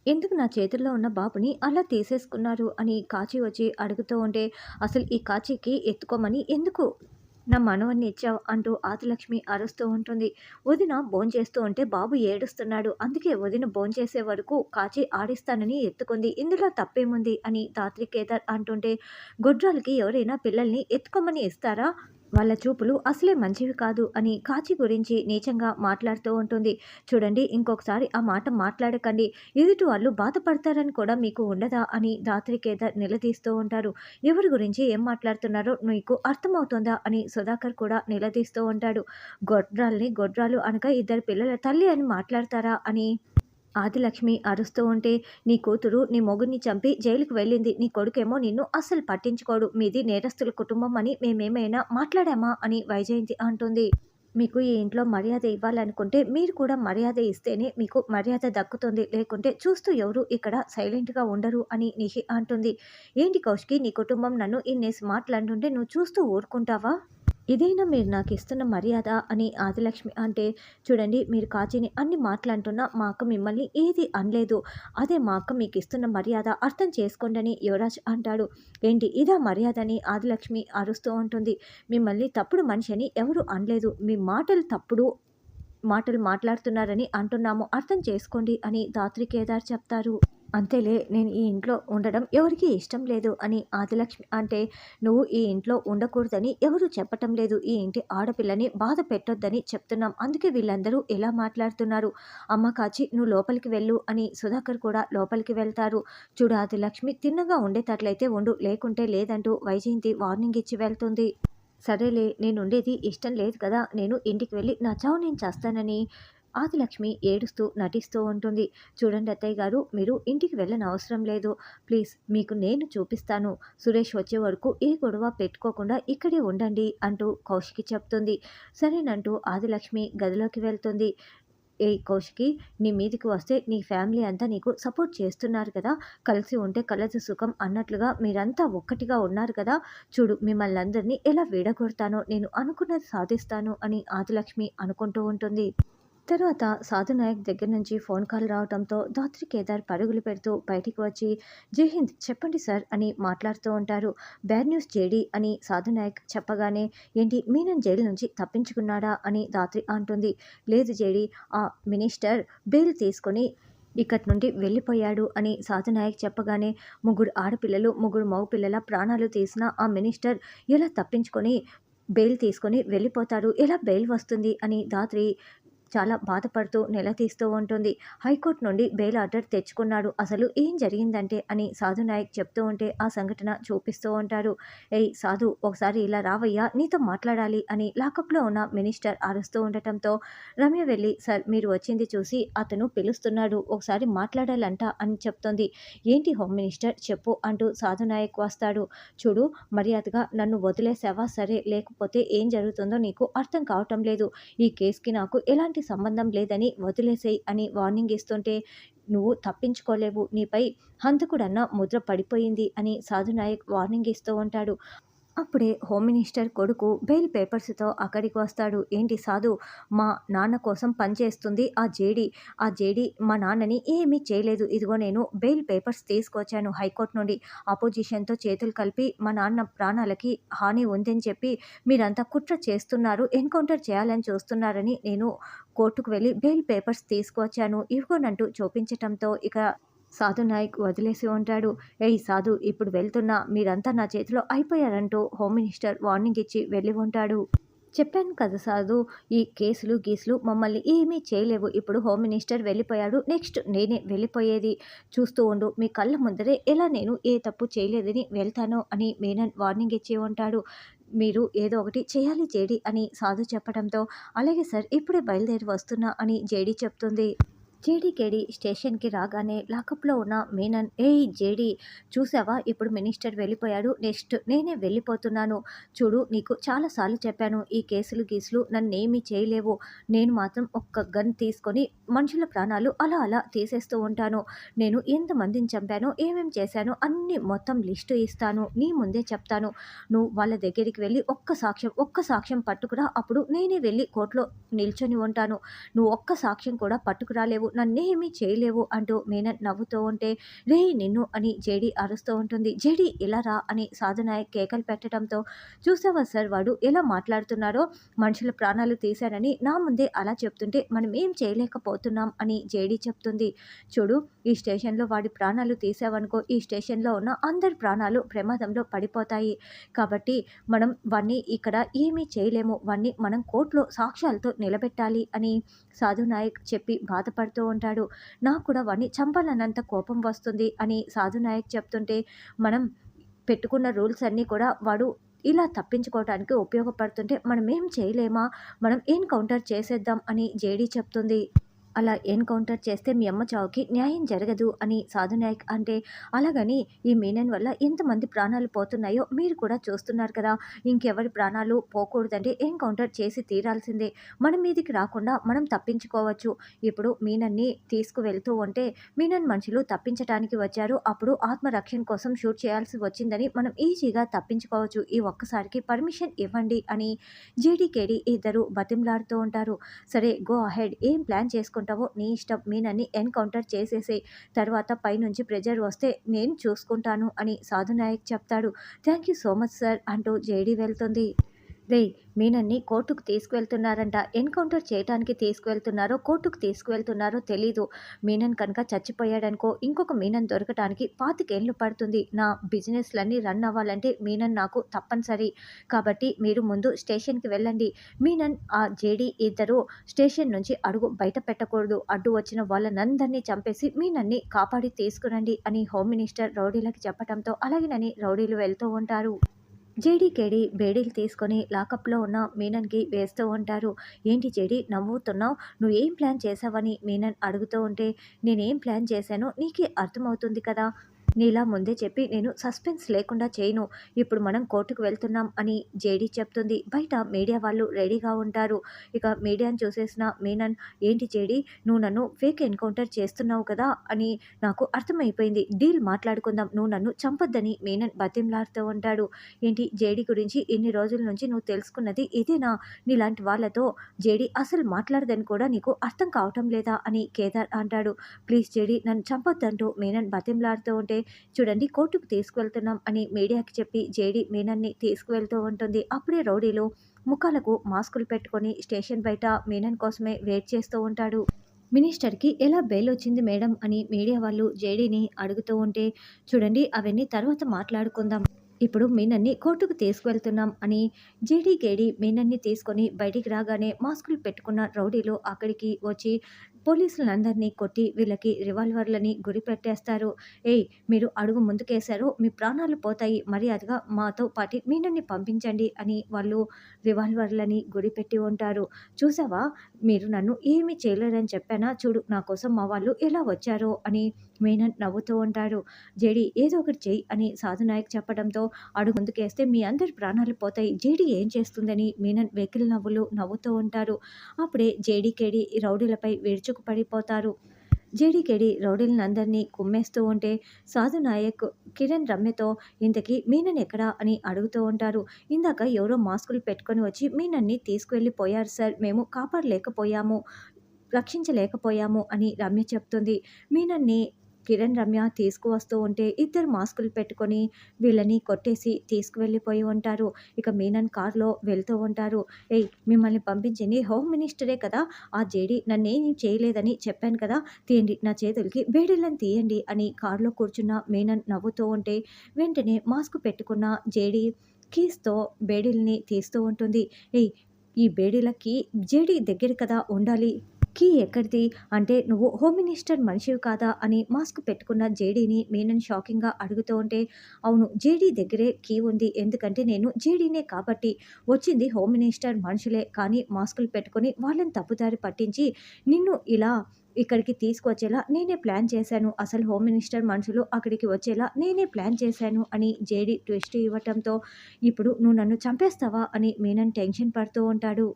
ఎందుకు నా చేతుల్లో ఉన్న బాబుని అలా తీసేసుకున్నారు అని కాచి వచ్చి అడుగుతూ ఉంటే, అసలు ఈ కాచికి ఎత్తుకోమని ఎందుకు నా మనవన్ని ఇచ్చావు అంటూ ఆదిలక్ష్మి అరుస్తూ ఉంటుంది. వదిన భోంచేస్తూ ఉంటే బాబు ఏడుస్తున్నాడు. అందుకే వదిన భోంచేసే వరకు కాచి ఆడిస్తానని ఎత్తుకుంది. ఇందులో తప్పేముంది అని ధాత్రి కేదార్ అంటుంటే, గొడ్రాలకి ఎవరైనా పిల్లల్ని ఎత్తుకోమని ఇస్తారా? వాళ్ళ చూపులు అసలే మంచివి కాదు అని కాచి గురించి నీచంగా మాట్లాడుతూ ఉంటుంది. చూడండి, ఇంకొకసారి ఆ మాట మాట్లాడకండి. ఎదుటి వాళ్ళు బాధపడతారని కూడా మీకు ఉండదా అని ధాత్రి కేదార్ నిలదీస్తూ ఉంటారు. ఎవరి గురించి ఏం మాట్లాడుతున్నారో నీకు అర్థమవుతుందా అని సుధాకర్ కూడా నిలదీస్తూ ఉంటాడు. గొడ్రాల్ని గొడ్రాలు అనక ఇద్దరు పిల్లల తల్లి అని మాట్లాడతారా అని ఆదిలక్ష్మి అరుస్తూ ఉంటే, నీ కూతురు నీ మొగుడిని చంపి జైలుకి వెళ్ళింది. నీ కొడుకేమో నిన్ను అస్సలు పట్టించుకోడు. మీది నేరస్తుల కుటుంబం అని మేమేమైనా మాట్లాడామా అని వైజయంతి అంటుంది. మీకు ఈ ఇంట్లో మర్యాద ఇవ్వాలనుకుంటే మీరు కూడా మర్యాద ఇస్తేనే మీకు మర్యాద దక్కుతుంది. లేకుంటే చూస్తూ ఎవరు ఇక్కడ సైలెంట్‌గా ఉండరు అని నిషి అంటుంది. ఏంటి కౌశికి, నీ కుటుంబం నన్ను ఇన్నేసి మాటలంటుంటే నువ్వు చూస్తూ ఊరుకుంటావా? ఇదేనా మీరు నాకిస్తున్న మర్యాద అని ఆదిలక్ష్మి అంటే, చూడండి, మీరు కాచిని అన్ని మాటలంటున్నా మా అక్క మిమ్మల్ని ఏది అనలేదు. అదే మా అక్క మీకిస్తున్న మర్యాద అర్థం చేసుకోండని యువరాజ్ అంటాడు. ఏంటి ఇదా మర్యాద అని ఆదిలక్ష్మి అరుస్తూ ఉంటుంది. మిమ్మల్ని తప్పుడు మనిషి అని ఎవరు అనలేదు. మీ మాటలు తప్పుడు మాటలు మాట్లాడుతున్నారని అంటున్నాము. అర్థం చేసుకోండి అని ధాత్రి కేదార్ చెప్తారు. అంతేలే, నేను ఈ ఇంట్లో ఉండడం ఎవరికీ ఇష్టం లేదు అని ఆదిలక్ష్మి అంటే, నువ్వు ఈ ఇంట్లో ఉండకూడదని ఎవరు చెప్పటం లేదు. ఈ ఇంటి ఆడపిల్లని బాధ పెట్టొద్దని చెప్తున్నాం. అందుకే వీళ్ళందరూ ఇలా మాట్లాడుతున్నారు. అమ్మ కాచి, నువ్వు లోపలికి వెళ్ళు అని సుధాకర్ కూడా లోపలికి వెళ్తారు. చూడు ఆదిలక్ష్మి, తిన్నగా ఉండేటట్లయితే ఉండు, లేకుంటే లేదంటూ వైజయంతి వార్నింగ్ ఇచ్చి వెళ్తుంది. సరేలే, నేనుండేది ఇష్టం లేదు కదా, నేను ఇంటికి వెళ్ళి నా చావు నేను చేస్తానని ఆదిలక్ష్మి ఏడుస్తూ నటిస్తూ ఉంటుంది. చూడండి అత్తయ్య గారు, మీరు ఇంటికి వెళ్ళనవసరం లేదు. ప్లీజ్, మీకు నేను చూపిస్తాను. సురేష్ వచ్చే వరకు ఏ గొడవ పెట్టుకోకుండా ఇక్కడే ఉండండి అంటూ కౌశికి చెప్తుంది. సరేనంటూ ఆదిలక్ష్మి గదిలోకి వెళ్తుంది. ఏయ్ కౌశికి, నీ మీదికి వస్తే నీ ఫ్యామిలీ అంతా నీకు సపోర్ట్ చేస్తున్నారు కదా! కలిసి ఉంటే కలదు సుఖం అన్నట్లుగా మీరంతా ఒక్కటిగా ఉన్నారు కదా! చూడు, మిమ్మల్ని అందరినీ ఎలా విడగొడతానో, నేను అనుకున్నది సాధిస్తాను అని ఆదిలక్ష్మి అనుకుంటూ ఉంటుంది. తర్వాత సాధునాయక్ దగ్గర నుంచి ఫోన్ కాల్ రావడంతో ధాత్రి కేదార్ పరుగులు పెడుతూ బయటికి వచ్చి, జై హింద్, చెప్పండి సార్ అని మాట్లాడుతూ ఉంటారు. బ్యాడ్ న్యూస్ జేడీ అని సాధునాయక్ చెప్పగానే, ఏంటి మీనన్ జైలు నుంచి తప్పించుకున్నాడా అని ధాత్రి అంటుంది. లేదు జేడీ, ఆ మినిస్టర్ బెయిల్ తీసుకొని ఇక్కడి నుండి వెళ్ళిపోయాడు అని సాధునాయక్ చెప్పగానే, ముగ్గురు ఆడపిల్లలు ముగ్గురు మగపిల్లల ప్రాణాలు తీసిన ఆ మినిస్టర్ ఎలా తప్పించుకొని బెయిల్ తీసుకొని వెళ్ళిపోతారు, ఎలా బెయిల్ వస్తుంది అని ధాత్రి చాలా బాధపడుతూ నిలదీస్తూ ఉంటుంది. హైకోర్టు నుండి బెయిల్ ఆర్డర్ తెచ్చుకున్నాడు. అసలు ఏం జరిగిందంటే అని సాధు నాయక్ చెప్తూ ఉంటే ఆ సంఘటన చూపిస్తూ ఉంటారు. ఏయ్ సాధు, ఒకసారి ఇలా రావయ్యా, నీతో మాట్లాడాలి అని లాకప్లో ఉన్న మినిస్టర్ అరుస్తూ ఉండటంతో రమ్య వెళ్ళి, సార్ మీరు వచ్చింది చూసి అతను పిలుస్తున్నాడు, ఒకసారి మాట్లాడాలంట అని చెప్తుంది. ఏంటి హోమ్ మినిస్టర్ చెప్పు అంటూ సాధు నాయక్ వస్తాడు. చూడు, మర్యాదగా నన్ను వదిలేసావా సరే, లేకపోతే ఏం జరుగుతుందో నీకు అర్థం కావటం లేదు. ఈ కేసుకి నాకు ఎలాంటి సంబంధం లేదని వదిలేసేయ్ అని వార్నింగ్ ఇస్తుంటే, నువ్వు తప్పించుకోలేవు, నీపై హంతకుడన్న ముద్ర పడిపోయింది అని సాధునాయక్ వార్నింగ్ ఇస్తూ ఉంటాడు. అప్పుడే హోమ్ మినిస్టర్ కొడుకు బెయిల్ పేపర్స్‌తో అక్కడికి వస్తాడు. ఏంటి సాధు, మా నాన్న కోసం పనిచేస్తుంది ఆ జేడీ మా నాన్నని ఏమీ చేయలేదు. ఇదిగో నేను బెయిల్ పేపర్స్ తీసుకొచ్చాను హైకోర్ట్ నుండి. అపోజిషన్‌తో చేతులు కలిపి మా నాన్న ప్రాణాలకి హాని ఉందని చెప్పి మీరంతా కుట్ర చేస్తున్నారు, ఎన్‌కౌంటర్ చేయాలని చూస్తున్నారని నేను కోర్టుకు వెళ్ళి బెయిల్ పేపర్స్ తీసుకువచ్చాను, ఇవిగోనంటూ చూపించటంతో ఇక సాధు నాయక్ వదిలేసి ఉంటాడు. ఏయ్ సాధు, ఇప్పుడు వెళ్తున్నా, మీరంతా నా చేతిలో అయిపోయారంటూ హోమ్ మినిస్టర్ వార్నింగ్ ఇచ్చి వెళ్ళి ఉంటాడు. చెప్పాను కదా సాధు, ఈ కేసులు గీసులు మమ్మల్ని ఏమీ చేయలేవు. ఇప్పుడు హోమ్ మినిస్టర్ వెళ్ళిపోయాడు, నెక్స్ట్ నేనే వెళ్ళిపోయేది. చూస్తూ ఉండు, మీ కళ్ళ ముందరే ఎలా నేను ఏ తప్పు చేయలేదని వెళ్తానో అని మీనన్ వార్నింగ్ ఇచ్చి ఉంటాడు. మీరు ఏదో ఒకటి చేయాలి జేడీ అని సాధు చెప్పడంతో, అలాగే సార్, ఇప్పుడే బయలుదేరి వస్తున్నా అని జేడీ చెప్తుంది. జేడీకేడి స్టేషన్‌కి రాగానే లాకప్‌లో ఉన్న మీనన్, ఏయ్ జేడీ, చూసావా, ఇప్పుడు మినిస్టర్ వెళ్ళిపోయాడు, నెక్స్ట్ నేనే వెళ్ళిపోతున్నాను. చూడు, నీకు చాలా సార్లు చెప్పాను, ఈ కేసులు గీసులు నన్నేమీ చేయలేవు. నేను మాత్రం ఒక్క గన్ తీసుకొని మనుషుల ప్రాణాలు అలా అలా తీసేస్తూ ఉంటాను. నేను ఎంతమందిని చంపానో, ఏమేం చేశానో అన్నీ మొత్తం లిస్టు ఇస్తాను. నీ ముందే చెప్తాను. నువ్వు వాళ్ళ దగ్గరికి వెళ్ళి ఒక్క సాక్ష్యం పట్టుకురా, అప్పుడు నేనే వెళ్ళి కోర్టులో నిల్చొని ఉంటాను. నువ్వు ఒక్క సాక్ష్యం కూడా పట్టుకురాలేవు. నన్నేమీ చేయలేవు అంటూ మీనన్ నవ్వుతూ ఉంటే, రే నిన్ను అని జేడీ అరుస్తూ ఉంటుంది. జేడీ ఇలా రా అని సాధునాయక్ కేకలు పెట్టడంతో, చూసావా సార్ వాడు ఎలా మాట్లాడుతున్నారో, మనుషుల ప్రాణాలు తీశారని నా ముందే అలా చెప్తుంటే మనం ఏం చేయలేకపోతున్నాం అని జేడీ చెప్తుంది. చూడు, ఈ స్టేషన్లో వాడి ప్రాణాలు తీసావనుకో, ఈ స్టేషన్లో ఉన్న అందరి ప్రాణాలు ప్రమాదంలో పడిపోతాయి. కాబట్టి మనం వాణ్ణి ఇక్కడ ఏమీ చేయలేము, వాణ్ణి మనం కోర్టులో సాక్ష్యాలతో నిలబెట్టాలి అని సాధునాయక్ చెప్పి బాధపడుతూ ఉంటాడు. నాకు కూడా వాణ్ణి చంపాలన్నంత కోపం వస్తుంది అని సాధునాయక్ చెప్తుంటే, మనం పెట్టుకున్న రూల్స్ అన్నీ కూడా వాడు ఇలా తప్పించుకోవడానికి ఉపయోగపడుతుంటే మనమేం చేయలేమా, మనం ఎన్కౌంటర్ చేసేద్దాం అని జేడీ చెప్తుంది. అలా ఎన్కౌంటర్ చేస్తే మీ అమ్మ చావుకి న్యాయం జరగదు అని సాధునాయక్ అంటే, అలాగని ఈ మీనన్ వల్ల ఎంతమంది ప్రాణాలు పోతున్నాయో మీరు కూడా చూస్తున్నారు కదా, ఇంకెవరి ప్రాణాలు పోకూడదంటే ఎన్కౌంటర్ చేసి తీరాల్సిందే, మన మీదికి రాకుండా మనం తప్పించుకోవచ్చు. ఇప్పుడు మీనన్ని తీసుకువెళ్తూ ఉంటే మీనన్ మనుషులు తప్పించడానికి వచ్చారు, అప్పుడు ఆత్మరక్షణ కోసం షూట్ చేయాల్సి వచ్చిందని మనం ఈజీగా తప్పించుకోవచ్చు, ఈ ఒక్కసారికి పర్మిషన్ ఇవ్వండి అని జేడీకేడీ ఇద్దరు బతిమలాడుతూ ఉంటారు. సరే గో అహెడ్, ఏం ప్లాన్ చేసుకుంటావో నీ ఇష్టం, మీనన్ని ఎన్కౌంటర్ చేసేసి తర్వాత పైనుంచి ప్రెజర్ వస్తే నేను చూసుకుంటాను అని సాధునాయక్ చెప్తాడు. Thank you so much sir అంటూ జేడీ వెళ్తుంది. రేయ్, మీనన్ని కోర్టుకు తీసుకువెళ్తున్నారంట, ఎన్కౌంటర్ చేయడానికి తీసుకువెళ్తున్నారో కోర్టుకు తీసుకువెళ్తున్నారో తెలీదు. మీనన్ కనుక చచ్చిపోయాడనుకో ఇంకొక మీనన్ దొరకటానికి 25 ఏళ్ళు పడుతుంది. నా బిజినెస్లన్నీ రన్ అవ్వాలంటే మీనన్ నాకు తప్పనిసరి. కాబట్టి మీరు ముందు స్టేషన్కి వెళ్ళండి. మీనన్ ఆ జేడీ ఇద్దరు స్టేషన్ నుంచి అడుగు బయట పెట్టకూడదు, అడ్డు వచ్చిన వాళ్ళనందరినీ చంపేసి మీనన్ని కాపాడి తీసుకురండి అని హోమ్ మినిస్టర్ రౌడీలకి చెప్పడంతో అలాగేనని రౌడీలు వెళ్తూ ఉంటారు. జేడీకేడీ బేడీలు తీసుకొని లాకప్లో ఉన్న మీనన్కి వేస్తూ ఉంటారు. ఏంటి జేడీ నవ్వుతున్నావు, నువ్వేం ప్లాన్ చేసావని మీనన్ అడుగుతూ ఉంటే, నేనేం ప్లాన్ చేశానో నీకే అర్థమవుతుంది కదా, నీలా ముందే చెప్పి నేను సస్పెన్స్ లేకుండా చేయను, ఇప్పుడు మనం కోర్టుకు వెళ్తున్నాం అని జేడీ చెప్తుంది. బయట మీడియా వాళ్ళు రెడీగా ఉంటారు. ఇక మీడియాని చూసేసిన మీనన్, ఏంటి జేడీ నువ్వు నన్ను ఫేక్ ఎన్కౌంటర్ చేస్తున్నావు కదా అని నాకు అర్థమైపోయింది, డీల్ మాట్లాడుకుందాం, నువ్వు నన్ను చంపొద్దని మీనన్ బతిమలాడుతూ ఉంటాడు. ఏంటి జేడీ గురించి ఇన్ని రోజుల నుంచి నువ్వు తెలుసుకున్నది ఇదేనా, నీలాంటి వాళ్ళతో జేడీ అసలు మాట్లాడదని కూడా నీకు అర్థం కావటం లేదా అని కేదార్ అంటాడు. ప్లీజ్ జేడీ నన్ను చంపొద్దంటూ మీనన్ బతిమలాడుతూ ఉంటే, చూడండి కోర్టుకు తీసుకువెళ్తున్నాం అని మీడియాకి చెప్పి జేడీ మీనన్ని తీసుకువెళ్తూ ఉంటుంది. అప్పుడే రౌడీలు ముఖాలకు మాస్కులు పెట్టుకొని స్టేషన్ బయట మీనన్ కోసమే వెయిట్ చేస్తూ ఉంటాడు. మినిస్టర్కి ఎలా బెయిల్ వచ్చింది మేడం అని మీడియా వాళ్ళు జేడీని అడుగుతూ ఉంటే, చూడండి అవన్నీ తర్వాత మాట్లాడుకుందాం, ఇప్పుడు మీనన్ని కోర్టుకు తీసుకువెళ్తున్నాం అని జేడీకేడీ మీనన్ని తీసుకొని బయటికి రాగానే మాస్కులు పెట్టుకున్న రౌడీలు అక్కడికి వచ్చి పోలీసులందరినీ కొట్టి వీళ్ళకి రివాల్వర్లని గురి పెట్టేస్తారు. ఏయ్, మీరు అడుగు ముందుకేశారు మీ ప్రాణాలు పోతాయి, మర్యాదగా మాతో పాటి మీనన్ని పంపించండి అని వాళ్ళు రివాల్వర్లని గురిపెట్టి ఉంటారు. చూసావా, మీరు నన్ను ఏమీ చేయలేరని చెప్పానా, చూడు నా కోసం మా వాళ్ళు ఎలా వచ్చారో అని మీనన్ నవ్వుతూ ఉంటాడు. జేడీ ఏదో ఒకటి చెయ్యి అని సాధునాయక్ చెప్పడంతో, అడుగు ముందుకేస్తే మీ అందరి ప్రాణాలు పోతాయి, జేడీ ఏం చేస్తుందని మీనన్ వెకిలి నవ్వులు నవ్వుతూ ఉంటారు. అప్పుడే జేడీకేడీ రౌడీలపై విరుచుకుపడిపోతారు. జేడీకేడీ రౌడీలందరినీ కుమ్మేస్తూ ఉంటే సాధునాయక్ కిరణ్ రమ్యతో, ఇంతకీ మీనన్ ఎక్కడా అని అడుగుతూ ఉంటారు. ఇందాక ఎవరో మాస్కులు పెట్టుకొని వచ్చి మీనన్ని తీసుకువెళ్ళిపోయారు సార్, మేము కాపాడలేకపోయాము, రక్షించలేకపోయాము అని రమ్య చెప్తుంది. మీనన్ని కిరణ్ రమ్య తీసుకువస్తూ ఉంటే ఇద్దరు మాస్కులు పెట్టుకొని వీళ్ళని కొట్టేసి తీసుకువెళ్ళిపోయి ఉంటారు. ఇక మీనన్ కారులో వెళ్తూ ఉంటారు. ఏయ్, మిమ్మల్ని పంపించింది హోమ్ మినిస్టరే కదా, ఆ జేడీ నన్నేం చేయలేదని చెప్పాను కదా, తీయండి నా చేతులకి బేడీలను తీయండి అని కారులో కూర్చున్న మీనన్ నవ్వుతూ ఉంటే వెంటనే మాస్క్ పెట్టుకున్న జేడీ కీస్తో బేడీల్ని తీస్తూ ఉంటుంది. ఏయ్, ఈ బేడీలకి జేడీ దగ్గర కదా ఉండాలి, కీ ఎక్కడిది అంటే నువ్వు హోమ్ మినిస్టర్ మనిషివి కాదా అని మాస్క్ పెట్టుకున్న జేడీని మీనన్ షాకింగ్గా అడుగుతూ ఉంటే, అవును జేడీ దగ్గరే కీ ఉంది, ఎందుకంటే నేను జేడీనే కాబట్టి, వచ్చింది హోమ్ మినిస్టర్ మనుషులే కానీ మాస్కులు పెట్టుకొని వాళ్ళని తప్పుదారి పట్టించి నిన్ను ఇలా ఇక్కడికి తీసుకొచ్చేలా నేనే ప్లాన్ చేశాను, అసలు హోమ్ మినిస్టర్ మనుషులు అక్కడికి వచ్చేలా నేనే ప్లాన్ చేశాను అని జేడీ ట్విస్ట్ ఇవ్వటంతో, ఇప్పుడు నువ్వు నన్ను చంపేస్తావా అని మీనన్ టెన్షన్ పడుతూ ఉంటాడు.